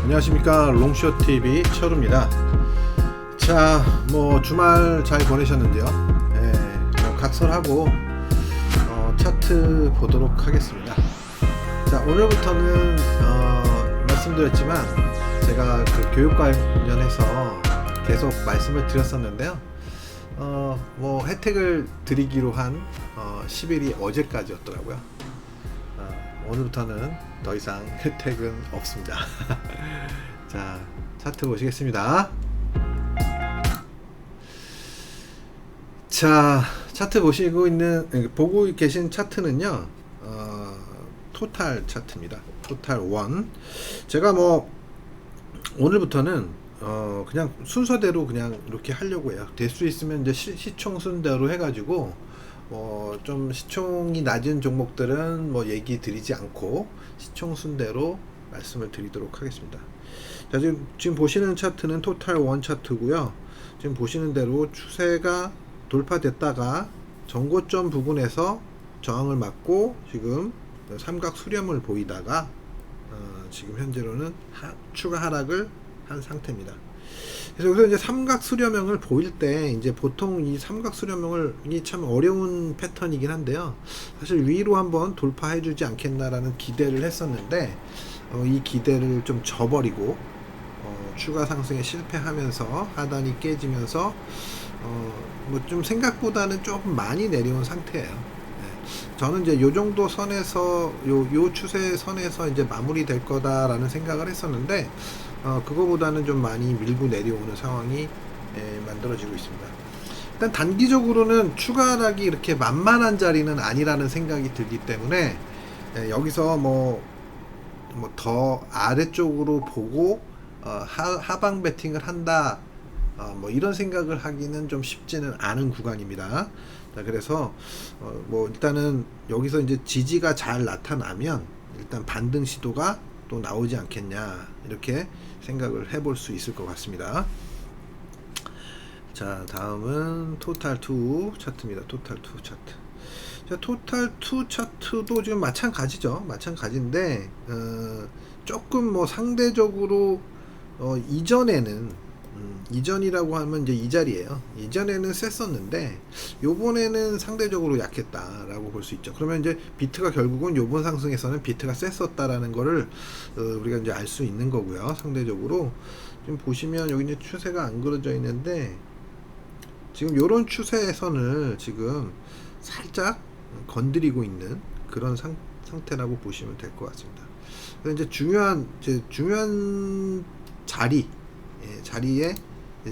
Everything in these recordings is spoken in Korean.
안녕하십니까, 롱숏TV 철우입니다. 자, 뭐 주말 잘 보내셨는데요. 뭐 각설하고 차트 보도록 하겠습니다. 자, 오늘부터는 말씀드렸지만 제가 그 교육 관련해서 계속 말씀을 드렸었는데요. 뭐 혜택을 드리기로 한 10일이 어제까지였더라고요. 오늘부터는 더 이상 혜택은 없습니다. 자, 차트 보시겠습니다. 자, 차트 보고 계신 차트는요, 토탈 차트입니다. 토탈 1. 제가 뭐 오늘부터는 그냥 순서대로 그냥 이렇게 하려고 해요. 될 수 있으면 이제 시총 순대로 해가지고 좀 시총이 낮은 종목들은 뭐 얘기 드리지 않고 시총 순대로 말씀을 드리도록 하겠습니다. 자, 지금 보시는 차트는 토탈 1 차트고요. 지금 보시는 대로 추세가 돌파됐다가 전고점 부근에서 저항을 맞고 지금 삼각 수렴을 보이다가 지금 현재로는 추가 하락을 한 상태입니다. 그래서 여기서 이제 삼각 수렴형을 보일 때 이제 보통 이 삼각 수렴형이 참 어려운 패턴이긴 한데요. 사실 위로 한번 돌파해 주지 않겠나라는 기대를 했었는데 이 기대를 좀 저버리고 추가 상승에 실패하면서 하단이 깨지면서 뭐 좀 생각보다는 조금 많이 내려온 상태예요. 저는 이제 요 정도 선에서 요 추세 선에서 이제 마무리될 거다라는 생각을 했었는데 그거보다는 좀 많이 밀고 내려오는 상황이 만들어지고 있습니다. 일단 단기적으로는 추가 하락이 이렇게 만만한 자리는 아니라는 생각이 들기 때문에 여기서 뭐 더 아래쪽으로 보고 하방 베팅을 한다, 뭐 이런 생각을 하기는 좀 쉽지는 않은 구간입니다. 자, 그래서 뭐 일단은 여기서 이제 지지가 잘 나타나면 일단 반등 시도가 또 나오지 않겠냐, 이렇게 생각을 해볼 수 있을 것 같습니다. 자, 다음은 토탈 2 차트입니다. 토탈 2 차트. 자, 토탈 2 차트도 지금 마찬가지죠. 마찬가지인데 조금 뭐 상대적으로 이전이라고 하면 이제 이 자리예요. 이전에는 셌었는데 요번에는 상대적으로 약했다라고 볼 수 있죠. 그러면 이제 비트가 결국은 요번 상승에서는 비트가 셌었다라는 거를 우리가 이제 알 수 있는 거고요. 상대적으로 지금 보시면 여기 이제 추세가 안 그려져 있는데 지금 요런 추세선을 지금 살짝 건드리고 있는 그런 상태라고 보시면 될 것 같습니다. 그래서 이제 중요한 자리에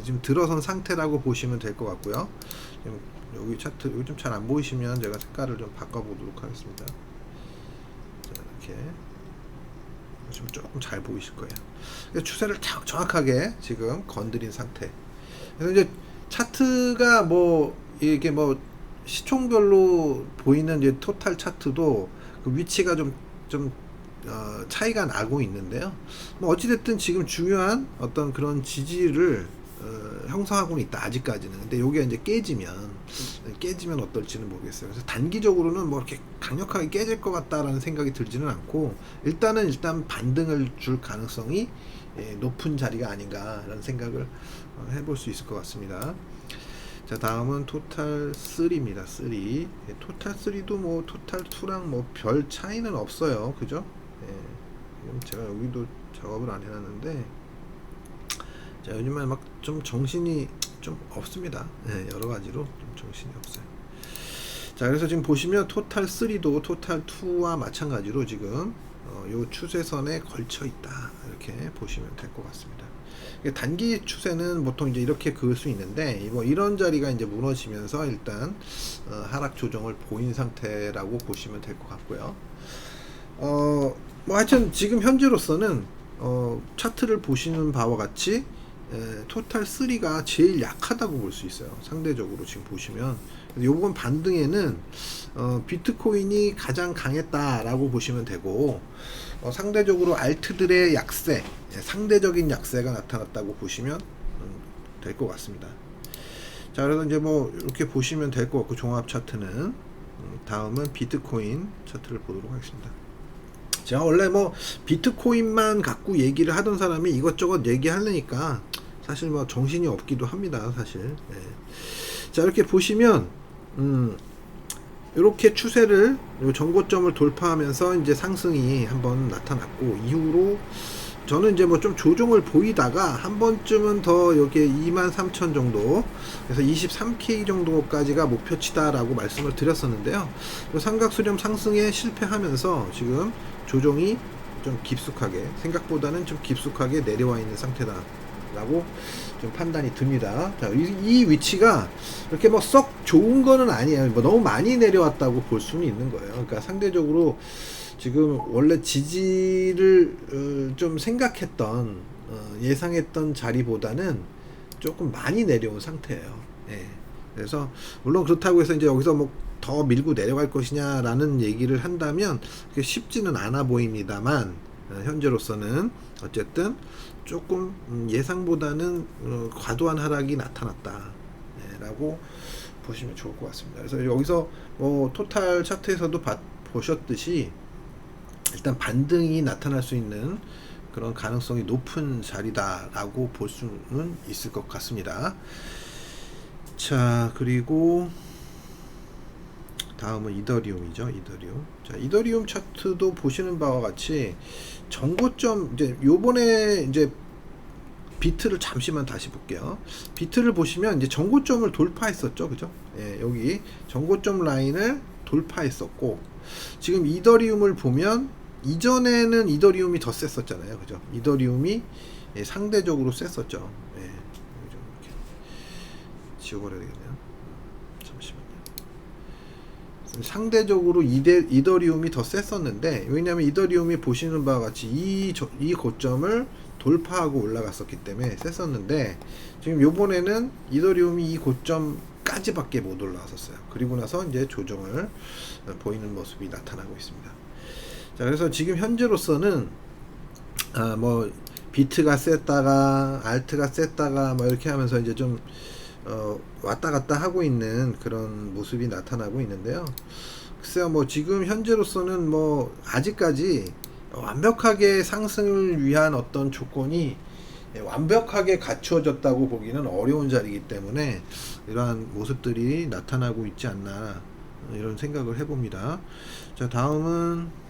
지금 들어선 상태라고 보시면 될 것 같고요. 지금 여기 차트 여기 좀 잘 안 보이시면 제가 색깔을 좀 바꿔보도록 하겠습니다. 자, 이렇게 지금 조금 잘 보이실 거예요. 추세를 정확하게 지금 건드린 상태. 그래서 이제 차트가 뭐 이게 뭐 시총별로 보이는 이제 토탈 차트도 그 위치가 좀 차이가 나고 있는데요. 뭐 어찌됐든 지금 중요한 어떤 그런 지지를 형성하고는 있다, 아직까지는. 근데 요게 이제 깨지면 어떨지는 모르겠어요. 그래서 단기적으로는 뭐 이렇게 강력하게 깨질 것 같다라는 생각이 들지는 않고 일단 반등을 줄 가능성이 높은 자리가 아닌가라는 생각을 해볼 수 있을 것 같습니다. 자, 다음은 토탈 3입니다. 3. 토탈 3도 뭐 토탈 2랑 뭐 별 차이는 없어요. 그죠? 제가 여기도 작업을 안 해놨는데, 자, 요즘에 막 좀 정신이 좀 없습니다. 여러 가지로 좀 정신이 없어요. 자, 그래서 지금 보시면 토탈 3도 토탈 2와 마찬가지로 지금 요 추세선에 걸쳐 있다, 이렇게 보시면 될 것 같습니다. 단기 추세는 보통 이제 이렇게 그을 수 있는데 뭐 이런 자리가 이제 무너지면서 일단 하락 조정을 보인 상태라고 보시면 될 것 같고요. 뭐 하여튼 지금 현재로서는 차트를 보시는 바와 같이 토탈 3가 제일 약하다고 볼 수 있어요. 상대적으로 지금 보시면 요번 반등에는 비트코인이 가장 강했다라고 보시면 되고, 상대적으로 알트들의 약세, 상대적인 약세가 나타났다고 보시면 될 것 같습니다. 자, 그래서 이제 뭐 이렇게 보시면 될 것 같고, 종합 차트는 다음은 비트코인 차트를 보도록 하겠습니다. 제가 원래 뭐 비트코인만 갖고 얘기를 하던 사람이 이것저것 얘기하려니까 사실 뭐 정신이 없기도 합니다, 사실. 네. 자, 이렇게 보시면 이렇게 추세를 전고점을 돌파하면서 이제 상승이 한번 나타났고, 이후로 저는 이제 뭐 좀 조정을 보이다가 한 번쯤은 더 여기에 23,000 정도, 그래서 23K 정도까지가 목표치다라고 말씀을 드렸었는데요. 삼각수렴 상승에 실패하면서 지금 조정이 좀 깊숙하게, 생각보다는 좀 깊숙하게 내려와 있는 상태다라고 좀 판단이 듭니다. 자, 이 위치가 이렇게 뭐 썩 좋은 거는 아니에요. 뭐 너무 많이 내려왔다고 볼 수는 있는 거예요. 그러니까 상대적으로 지금 원래 지지를 좀 생각했던 예상했던 자리보다는 조금 많이 내려온 상태예요. 예. 그래서 물론 그렇다고 해서 이제 여기서 뭐 더 밀고 내려갈 것이냐라는 얘기를 한다면 그게 쉽지는 않아 보입니다만, 현재로서는 어쨌든 조금 예상보다는 과도한 하락이 나타났다라고 보시면 좋을 것 같습니다. 그래서 여기서 뭐 토탈 차트에서도 보셨듯이 일단 반등이 나타날 수 있는 그런 가능성이 높은 자리다라고 볼 수는 있을 것 같습니다. 자, 그리고 다음은 이더리움이죠. 이더리움. 자, 이더리움 차트도 보시는 바와 같이 전고점, 이제 요번에 이제 비트를 잠시만 다시 볼게요. 비트를 보시면 이제 전고점을 돌파했었죠. 그죠? 예, 여기 전고점 라인을 돌파했었고, 지금 이더리움을 보면 이전에는 이더리움이 더 셌었잖아요. 그죠? 이더리움이 상대적으로 셌었죠. 예, 좀 이렇게 지워버려야 되겠네요. 잠시만요. 상대적으로 이더리움이 더 셌었는데, 왜냐하면 이더리움이 보시는 바와 같이 이 고점을 돌파하고 올라갔었기 때문에 셌었는데, 지금 요번에는 이더리움이 이 고점까지밖에 못 올라왔었어요. 그리고 나서 이제 조정을 보이는 모습이 나타나고 있습니다. 자, 그래서 지금 현재로서는 뭐 비트가 셌다가 알트가 셌다가 뭐 이렇게 하면서 이제 좀 왔다 갔다 하고 있는 그런 모습이 나타나고 있는데요. 글쎄요, 뭐 지금 현재로서는 뭐 아직까지 완벽하게 상승을 위한 어떤 조건이 완벽하게 갖추어졌다고 보기는 어려운 자리이기 때문에 이러한 모습들이 나타나고 있지 않나, 이런 생각을 해봅니다. 자, 다음은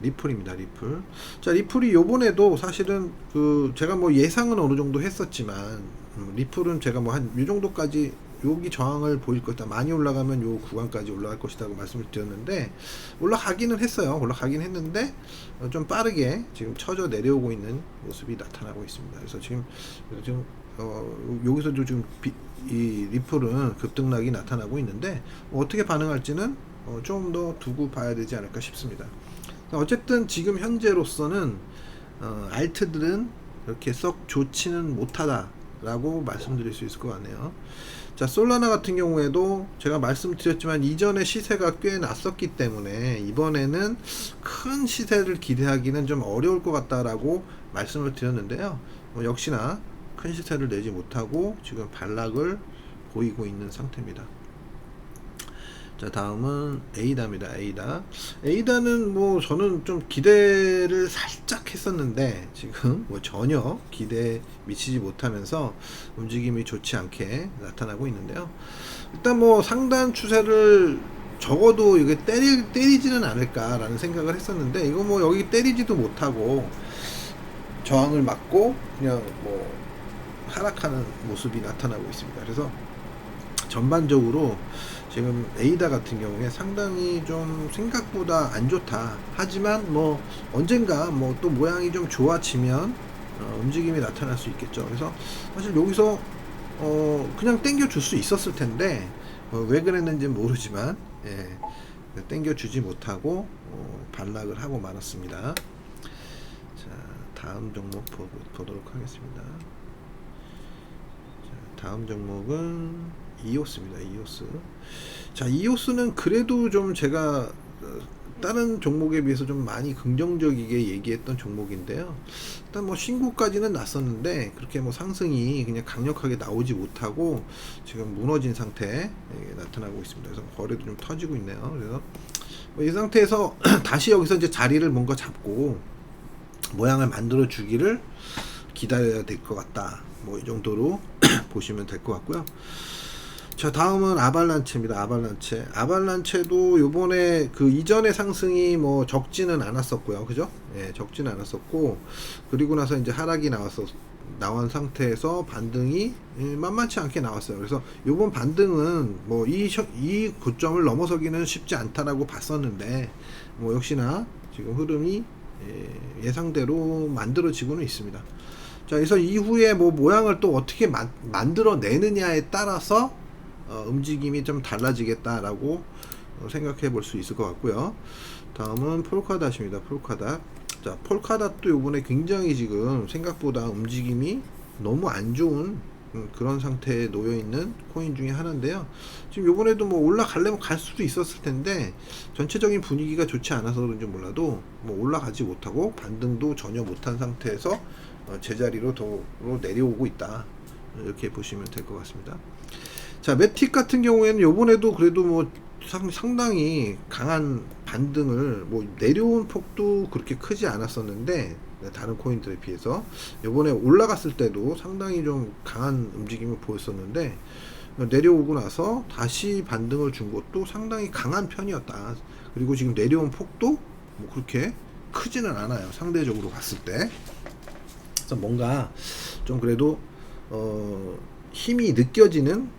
리플입니다. 리플. 자, 리플이 요번에도 사실은 제가 뭐 예상은 어느 정도 했었지만, 리플은 제가 뭐 한 요 정도까지 여기 저항을 보일 것이다, 많이 올라가면 요 구간까지 올라갈 것이라고 말씀을 드렸는데, 올라가기는 했어요. 올라가긴 했는데 좀 빠르게 지금 쳐져 내려오고 있는 모습이 나타나고 있습니다. 그래서 지금 여기서도 지금 이 리플은 급등락이 나타나고 있는데, 어떻게 반응할지는 좀 더 두고 봐야 되지 않을까 싶습니다. 어쨌든 지금 현재로서는 알트들은 이렇게 썩 좋지는 못하다라고 말씀드릴 수 있을 것 같네요. 자, 솔라나 같은 경우에도 제가 말씀드렸지만 이전에 시세가 꽤 났었기 때문에 이번에는 큰 시세를 기대하기는 좀 어려울 것 같다라고 말씀을 드렸는데요. 역시나 큰 시세를 내지 못하고 지금 반락을 보이고 있는 상태입니다. 자, 다음은 에이다입니다. 에이다는 뭐 저는 좀 기대를 살짝 했었는데 지금 뭐 전혀 기대에 미치지 못하면서 움직임이 좋지 않게 나타나고 있는데요. 일단 뭐 상단 추세를 적어도 이게 때리지는 않을까라는 생각을 했었는데, 이거 뭐 여기 때리지도 못하고 저항을 맞고 그냥 뭐 하락하는 모습이 나타나고 있습니다. 그래서 전반적으로 지금 에이다 같은 경우에 상당히 좀 생각보다 안 좋다. 하지만 뭐 언젠가 뭐 또 모양이 좀 좋아지면 움직임이 나타날 수 있겠죠. 그래서 사실 여기서 그냥 땡겨 줄 수 있었을 텐데 왜 그랬는지 모르지만 땡겨 주지 못하고 반락을 하고 말았습니다. 자, 다음 종목 보도록 하겠습니다. 자, 다음 종목은 이오스입니다. 이오스. 자, 이오스는 그래도 좀 제가 다른 종목에 비해서 좀 많이 긍정적이게 얘기했던 종목인데요. 일단 뭐 신고까지는 났었는데 그렇게 뭐 상승이 그냥 강력하게 나오지 못하고 지금 무너진 상태에 나타나고 있습니다. 그래서 거래도 좀 터지고 있네요. 그래서 이 상태에서 다시 여기서 이제 자리를 뭔가 잡고 모양을 만들어 주기를 기다려야 될 것 같다. 뭐 이 정도로 보시면 될 것 같고요. 자, 다음은 아발란체입니다. 아발란체도 요번에 그 이전의 상승이 뭐 적지는 않았었고요. 그죠? 예, 적지는 않았었고, 그리고 나서 이제 하락이 나온 상태에서 반등이 만만치 않게 나왔어요. 그래서 요번 반등은 뭐 이 고점을 넘어서기는 쉽지 않다라고 봤었는데, 뭐 역시나 지금 흐름이 예상대로 만들어지고는 있습니다. 자, 그래서 이후에 뭐 모양을 또 어떻게 만들어내느냐에 따라서 움직임이 좀 달라지겠다라고 생각해 볼 수 있을 것 같고요. 다음은 폴카닷입니다. 폴카닷. 자, 폴카닷도 요번에 굉장히 지금 생각보다 움직임이 너무 안 좋은 그런 상태에 놓여 있는 코인 중에 하나인데요. 지금 요번에도 뭐 올라가려면 갈 수도 있었을 텐데 전체적인 분위기가 좋지 않아서 그런지 몰라도 뭐 올라가지 못하고 반등도 전혀 못한 상태에서 제자리로 내려오고 있다. 이렇게 보시면 될 것 같습니다. 자, 매틱 같은 경우에는 요번에도 그래도 뭐 상당히 강한 반등을 뭐 내려온 폭도 그렇게 크지 않았었는데 다른 코인들에 비해서 요번에 올라갔을 때도 상당히 좀 강한 움직임을 보였었는데 내려오고 나서 다시 반등을 준 것도 상당히 강한 편이었다. 그리고 지금 내려온 폭도 뭐 그렇게 크지는 않아요. 상대적으로 봤을 때. 그래서 뭔가 좀 그래도 힘이 느껴지는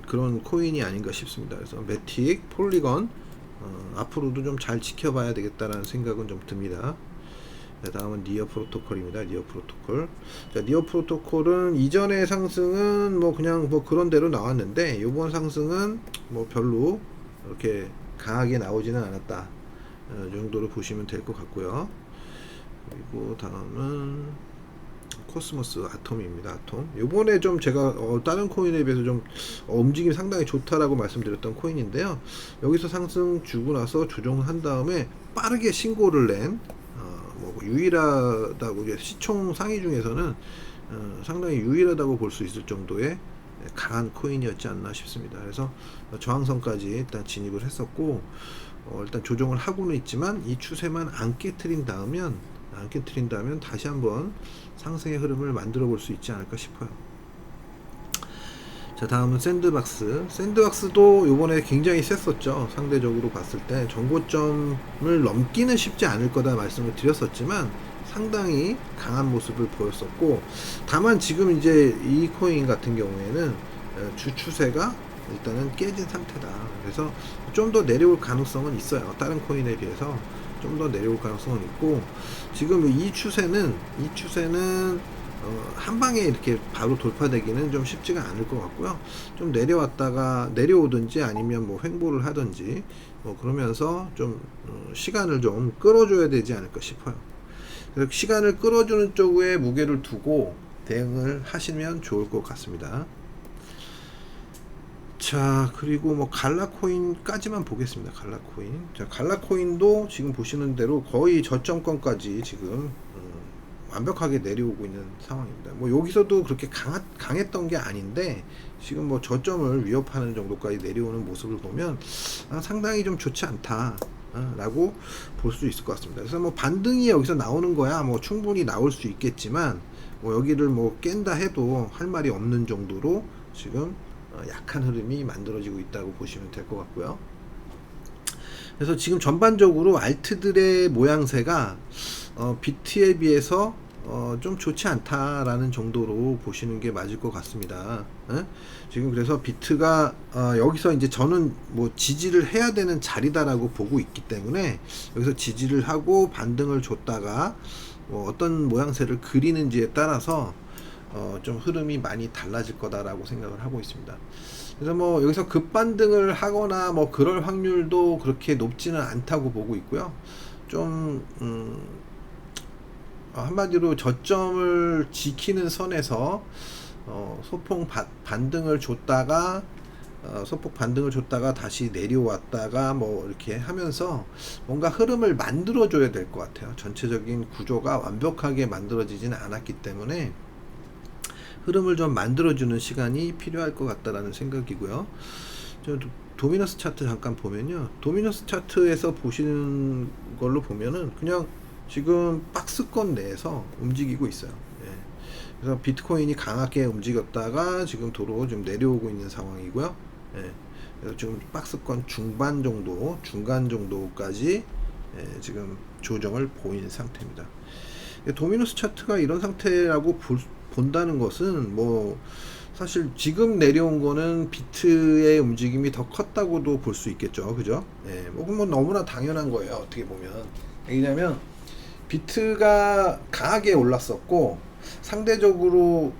그런 코인이 아닌가 싶습니다. 그래서 매틱, 폴리건 앞으로도 좀 잘 지켜봐야 되겠다라는 생각은 좀 듭니다. 네, 다음은 니어 프로토콜입니다. 니어 프로토콜. 자, 니어 프로토콜은 이전의 상승은 뭐 그냥 뭐 그런 대로 나왔는데 이번 상승은 뭐 별로 이렇게 강하게 나오지는 않았다. 정도로 보시면 될 것 같고요. 그리고 다음은 코스모스 아톰입니다. 아톰. 요번에 좀 제가 다른 코인에 비해서 좀 움직임이 상당히 좋다라고 말씀드렸던 코인인데요. 여기서 상승 주고 나서 조정을 한 다음에 빠르게 신고를 낸 뭐 유일하다고 시총 상위 중에서는 상당히 유일하다고 볼 수 있을 정도의 강한 코인이었지 않나 싶습니다. 그래서 저항선까지 일단 진입을 했었고 일단 조정을 하고는 있지만 이 추세만 안 깨트린다면 다시 한번 상승의 흐름을 만들어 볼 수 있지 않을까 싶어요. 자, 다음은 샌드박스도 요번에 굉장히 셌었죠. 상대적으로 봤을 때 전고점을 넘기는 쉽지 않을 거다 말씀을 드렸었지만 상당히 강한 모습을 보였었고, 다만 지금 이제 이 코인 같은 경우에는 주 추세가 일단은 깨진 상태다. 그래서 좀 더 내려올 가능성은 있어요. 다른 코인에 비해서 좀 더 내려올 가능성은 있고, 지금 이 추세는 한 방에 이렇게 바로 돌파되기는 좀 쉽지가 않을 것 같고요. 좀 내려왔다가 내려오든지 아니면 뭐 횡보를 하든지 뭐 그러면서 좀 시간을 좀 끌어줘야 되지 않을까 싶어요. 그래서 시간을 끌어주는 쪽에 무게를 두고 대응을 하시면 좋을 것 같습니다. 자, 그리고 뭐 갈라코인까지만 보겠습니다. 갈라코인. 자, 갈라코인도 지금 보시는 대로 거의 저점권까지 지금 완벽하게 내려오고 있는 상황입니다. 뭐 여기서도 그렇게 강했던 게 아닌데 지금 뭐 저점을 위협하는 정도까지 내려오는 모습을 보면 상당히 좀 좋지 않다 라고 볼 수 있을 것 같습니다. 그래서 뭐 반등이 여기서 나오는 거야 뭐 충분히 나올 수 있겠지만 뭐 여기를 뭐 깬다 해도 할 말이 없는 정도로 지금 약한 흐름이 만들어지고 있다고 보시면 될 것 같고요. 그래서 지금 전반적으로 알트들의 모양새가 비트에 비해서 좀 좋지 않다라는 정도로 보시는 게 맞을 것 같습니다. 지금 그래서 비트가 여기서 이제 저는 뭐 지지를 해야 되는 자리다라고 보고 있기 때문에 여기서 지지를 하고 반등을 줬다가 뭐 어떤 모양새를 그리는지에 따라서 좀 흐름이 많이 달라질 거다라고 생각을 하고 있습니다. 그래서 뭐 여기서 급반등을 하거나 뭐 그럴 확률도 그렇게 높지는 않다고 보고 있고요. 좀 한마디로 저점을 지키는 선에서 소폭 반등을 줬다가 다시 내려왔다가 뭐 이렇게 하면서 뭔가 흐름을 만들어 줘야 될 것 같아요. 전체적인 구조가 완벽하게 만들어지지는 않았기 때문에 흐름을 좀 만들어주는 시간이 필요할 것 같다라는 생각이고요. 도미너스 차트 잠깐 보면요. 도미너스 차트에서 보시는 걸로 보면은 그냥 지금 박스권 내에서 움직이고 있어요. 예. 그래서 비트코인이 강하게 움직였다가 지금 도로 좀 내려오고 있는 상황이고요. 예. 그래서 지금 박스권 중반 정도, 중간 정도까지 예, 지금 조정을 보인 상태입니다. 도미노스 차트가 이런 상태라고 본다는 것은 뭐 사실 지금 내려온 거는 비트의 움직임이 더 컸다고도 볼 수 있겠죠. 그죠? 예, 뭐 너무나 당연한 거예요. 어떻게 보면. 왜냐면 비트가 강하게 올랐었고 상대적으로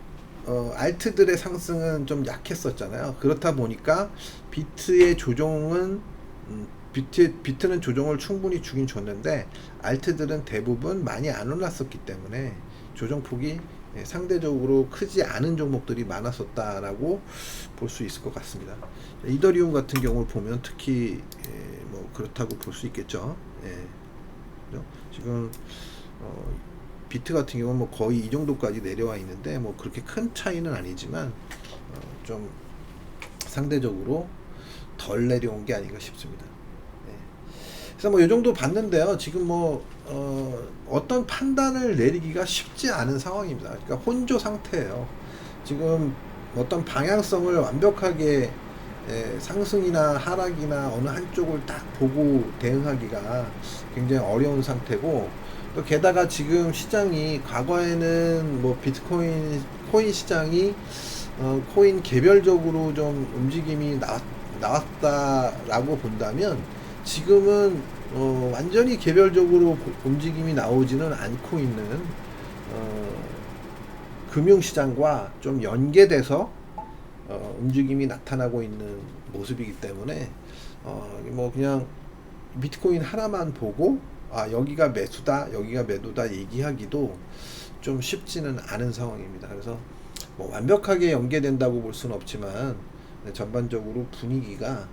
알트들의 상승은 좀 약했었잖아요. 그렇다 보니까 비트의 조정은 비트는 조정을 충분히 주긴 줬는데 알트들은 대부분 많이 안 올랐었기 때문에 조정폭이 상대적으로 크지 않은 종목들이 많았었다라고 볼 수 있을 것 같습니다. 이더리움 같은 경우를 보면 특히 뭐 그렇다고 볼 수 있겠죠. 지금 비트 같은 경우는 뭐 거의 이 정도까지 내려와 있는데 뭐 그렇게 큰 차이는 아니지만 좀 상대적으로 덜 내려온 게 아닌가 싶습니다. 그래서 뭐 이 정도 봤는데요. 지금 뭐 어떤 판단을 내리기가 쉽지 않은 상황입니다. 그러니까 혼조 상태예요. 지금 어떤 방향성을 완벽하게 상승이나 하락이나 어느 한쪽을 딱 보고 대응하기가 굉장히 어려운 상태고, 또 게다가 지금 시장이 과거에는 뭐 비트코인 코인 시장이 코인 개별적으로 좀 움직임이 나왔다라고 본다면 지금은 완전히 개별적으로 움직임이 나오지는 않고 있는 금융시장과 좀 연계돼서 움직임이 나타나고 있는 모습이기 때문에 뭐 그냥 비트코인 하나만 보고 여기가 매수다 여기가 매도다 얘기하기도 좀 쉽지는 않은 상황입니다. 그래서 뭐 완벽하게 연계된다고 볼 수는 없지만 전반적으로 분위기가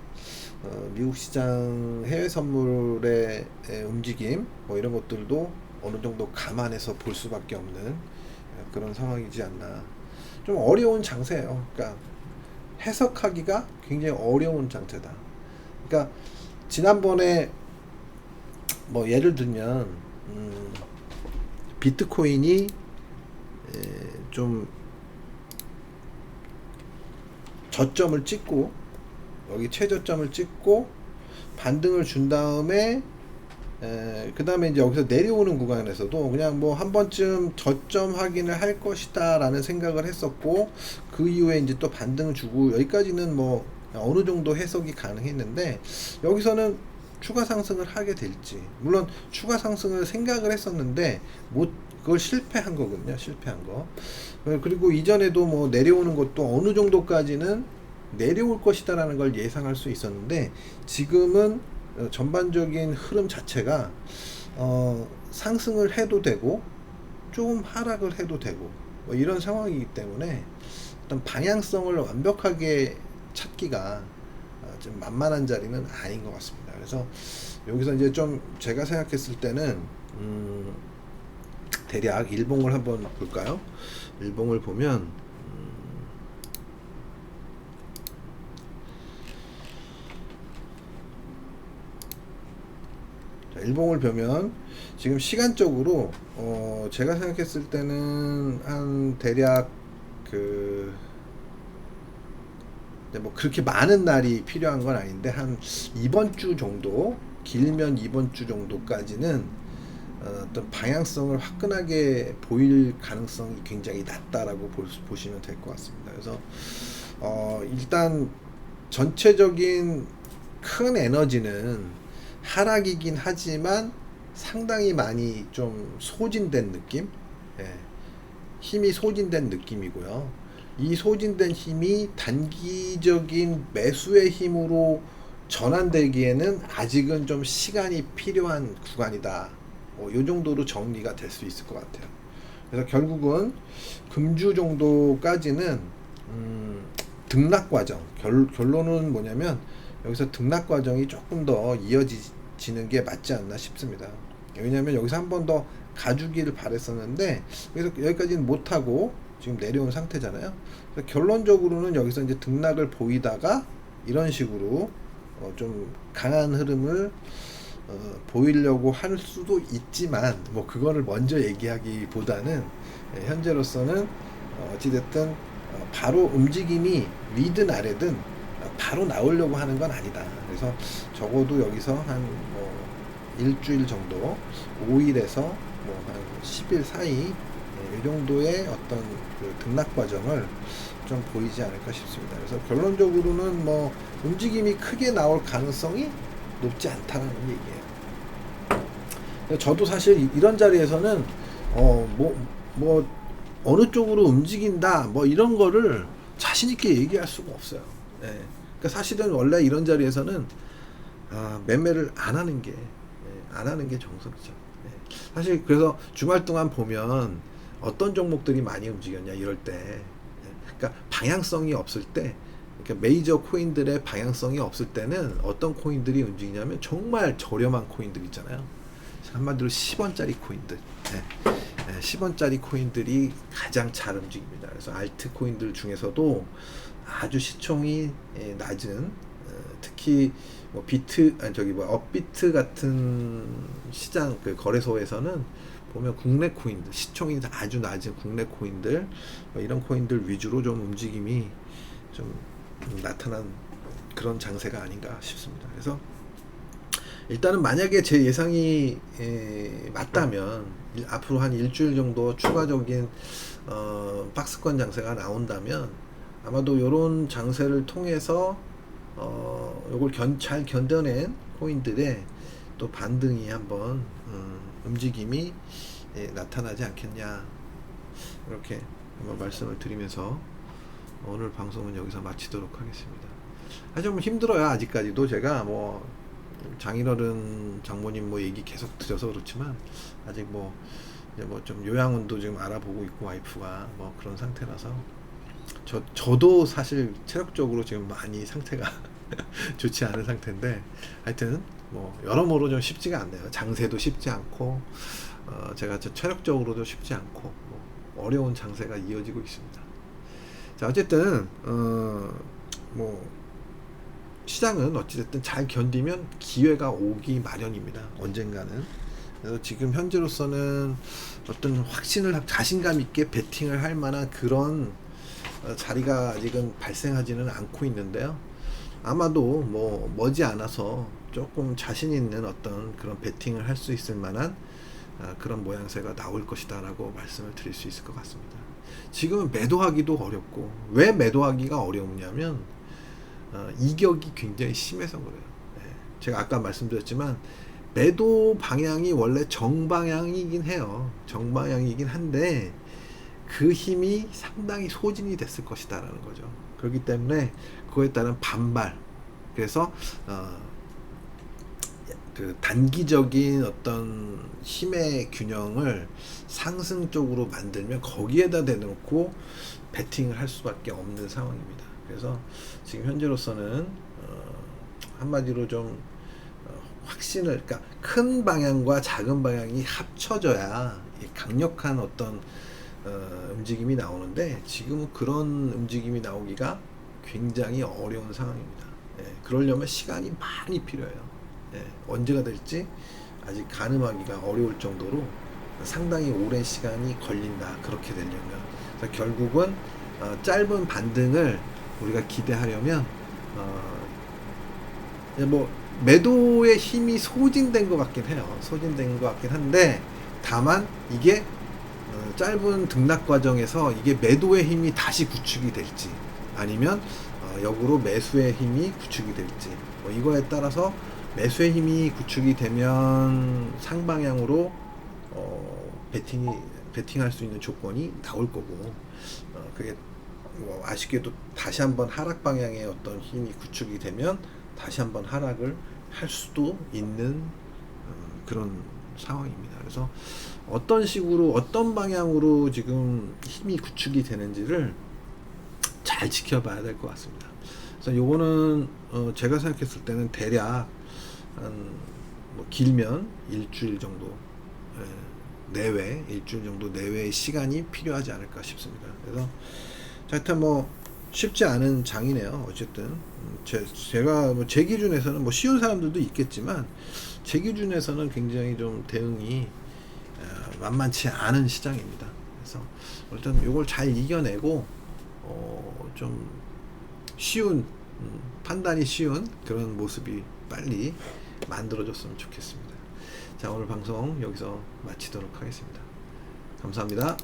미국 시장 해외 선물의 움직임 뭐 이런 것들도 어느 정도 감안해서 볼 수밖에 없는 그런 상황이지 않나. 좀 어려운 장세예요. 그러니까 해석하기가 굉장히 어려운 장세다. 그러니까 지난번에 뭐 예를 들면 비트코인이 좀 저점을 찍고 여기 최저점을 찍고 반등을 준 다음에 그 다음에 이제 여기서 내려오는 구간에서도 그냥 뭐 한 번쯤 저점 확인을 할 것이다 라는 생각을 했었고, 그 이후에 이제 또 반등을 주고 여기까지는 뭐 어느 정도 해석이 가능했는데, 여기서는 추가 상승을 하게 될지, 물론 추가 상승을 생각을 했었는데 그걸 실패한 거거든요. 실패한 거. 그리고 이전에도 뭐 내려오는 것도 어느 정도까지는 내려올 것이다 라는 걸 예상할 수 있었는데, 지금은 전반적인 흐름 자체가 상승을 해도 되고 조금 하락을 해도 되고 뭐 이런 상황이기 때문에 어떤 방향성을 완벽하게 찾기가 좀 만만한 자리는 아닌 것 같습니다. 그래서 여기서 이제 좀 제가 생각했을 때는 대략 일봉을 한번 볼까요? 일봉을 보면 일봉을 보면 지금 시간적으로 제가 생각했을 때는 한 대략 뭐 그렇게 많은 날이 필요한 건 아닌데 한 이번 주 정도, 길면 이번 주 정도까지는 어떤 방향성을 화끈하게 보일 가능성이 굉장히 낮다라고 보시면 될 것 같습니다. 그래서 일단 전체적인 큰 에너지는 하락이긴 하지만 상당히 많이 좀 소진된 느낌, 힘이 소진된 느낌이고요. 이 소진된 힘이 단기적인 매수의 힘으로 전환되기에는 아직은 좀 시간이 필요한 구간이다. 이 정도로 정리가 될 수 있을 것 같아요. 그래서 결국은 금주 정도까지는 등락 과정, 결론은 뭐냐면 여기서 등락 과정이 조금 더 이어지는 게 맞지 않나 싶습니다. 왜냐하면 여기서 한 번 더 가주기를 바랬었는데 여기까지는 못하고 지금 내려온 상태잖아요. 그래서 결론적으로는 여기서 이제 등락을 보이다가 이런 식으로 좀 강한 흐름을 보이려고 할 수도 있지만 뭐 그거를 먼저 얘기하기보다는 현재로서는 어찌됐든 바로 움직임이 위든 아래든 바로 나오려고 하는 건 아니다. 그래서 적어도 여기서 한뭐 일주일 정도, 5일에서 뭐 한 10일 사이 이 정도의 어떤 그 등락 과정을 좀 보이지 않을까 싶습니다. 그래서 결론적으로는 뭐 움직임이 크게 나올 가능성이 높지 않다는 얘기예요. 저도 사실 이런 자리에서는 뭐 어느 쪽으로 움직인다 뭐 이런 거를 자신 있게 얘기할 수가 없어요. 예. 그러니까 사실은 원래 이런 자리에서는 매매를 안 하는 게 정석이죠. 예. 사실 그래서 주말 동안 보면 어떤 종목들이 많이 움직였냐 이럴 때, 그러니까 방향성이 없을 때, 그러니까 메이저 코인들의 방향성이 없을 때는 어떤 코인들이 움직이냐면 정말 저렴한 코인들 있잖아요. 한마디로 10원짜리 코인들, 10원짜리 코인들이 가장 잘 움직입니다. 그래서 알트 코인들 중에서도 아주 시총이 낮은, 특히 뭐 업비트 같은 시장 그 거래소에서는 보면 국내 코인들, 시총이 아주 낮은 국내 코인들, 뭐 이런 코인들 위주로 좀 움직임이 좀 나타난 그런 장세가 아닌가 싶습니다. 그래서 일단은 만약에 제 예상이 맞다면 앞으로 한 일주일 정도 추가적인 박스권 장세가 나온다면 아마도 이런 장세를 통해서 요걸 잘 견뎌낸 코인들의 또 반등이 한번 움직임이 나타나지 않겠냐, 이렇게 한번 말씀을 드리면서 오늘 방송은 여기서 마치도록 하겠습니다. 아주 좀 힘들어요. 아직까지도 제가 뭐 장인어른 장모님 뭐 얘기 계속 드려서 그렇지만 아직 뭐 이제 뭐 좀 요양원도 지금 알아보고 있고 와이프가 뭐 그런 상태라서 저도 사실 체력적으로 지금 많이 상태가 좋지 않은 상태인데, 하여튼 뭐 여러모로 좀 쉽지가 않네요. 장세도 쉽지 않고 제가 체력적으로도 쉽지 않고 뭐 어려운 장세가 이어지고 있습니다. 자, 어쨌든 뭐 시장은 어찌됐든 잘 견디면 기회가 오기 마련입니다. 언젠가는. 그래서 지금 현재로서는 어떤 확신을 자신감 있게 베팅을 할 만한 그런 자리가 아직은 발생하지는 않고 있는데요. 아마도 뭐 머지않아서 조금 자신 있는 어떤 그런 베팅을 할 수 있을 만한 그런 모양새가 나올 것이다 라고 말씀을 드릴 수 있을 것 같습니다. 지금은 매도하기도 어렵고, 왜 매도하기가 어려우냐면 이격이 굉장히 심해서 그래요. 제가 아까 말씀드렸지만 매도 방향이 원래 정방향이긴 해요. 정방향이긴 한데 그 힘이 상당히 소진이 됐을 것이다 라는 거죠. 그렇기 때문에 그거에 따른 반발, 그래서 그 단기적인 어떤 힘의 균형을 상승 쪽으로 만들면 거기에다 대놓고 베팅을 할 수밖에 없는 상황입니다. 그래서 지금 현재로서는 한마디로 좀 확신을, 그러니까 큰 방향과 작은 방향이 합쳐져야 강력한 어떤 움직임이 나오는데, 지금은 그런 움직임이 나오기가 굉장히 어려운 상황입니다. 그러려면 시간이 많이 필요해요. 언제가 될지 아직 가늠하기가 어려울 정도로 상당히 오랜 시간이 걸린다, 그렇게 되려면. 그래서 결국은 짧은 반등을 우리가 기대하려면 뭐 매도의 힘이 소진된 것 같긴 해요. 소진된 것 같긴 한데, 다만 이게 짧은 등락 과정에서 이게 매도의 힘이 다시 구축이 될지 아니면 역으로 매수의 힘이 구축이 될지, 뭐 이거에 따라서 매수의 힘이 구축이 되면 상방향으로 베팅할 수 있는 조건이 나올 거고, 그게 뭐 아쉽게도 다시 한번 하락 방향의 어떤 힘이 구축이 되면 다시 한번 하락을 할 수도 있는 그런 상황입니다. 그래서 어떤 식으로 어떤 방향으로 지금 힘이 구축이 되는지를 잘 지켜봐야 될 것 같습니다. 그래서 요거는 제가 생각했을 때는 대략 뭐 길면 일주일 정도 내외, 일주일 정도 내외의 시간이 필요하지 않을까 싶습니다. 그래서 자, 하여튼 뭐 쉽지 않은 장이네요. 어쨌든 제가 뭐 제 기준에서는 뭐 쉬운 사람들도 있겠지만 제 기준에서는 굉장히 좀 대응이 만만치 않은 시장입니다. 그래서 일단 이걸 잘 이겨내고 좀 쉬운 판단이 쉬운 그런 모습이 빨리 만들어졌으면 좋겠습니다. 자, 오늘 방송 여기서 마치도록 하겠습니다. 감사합니다.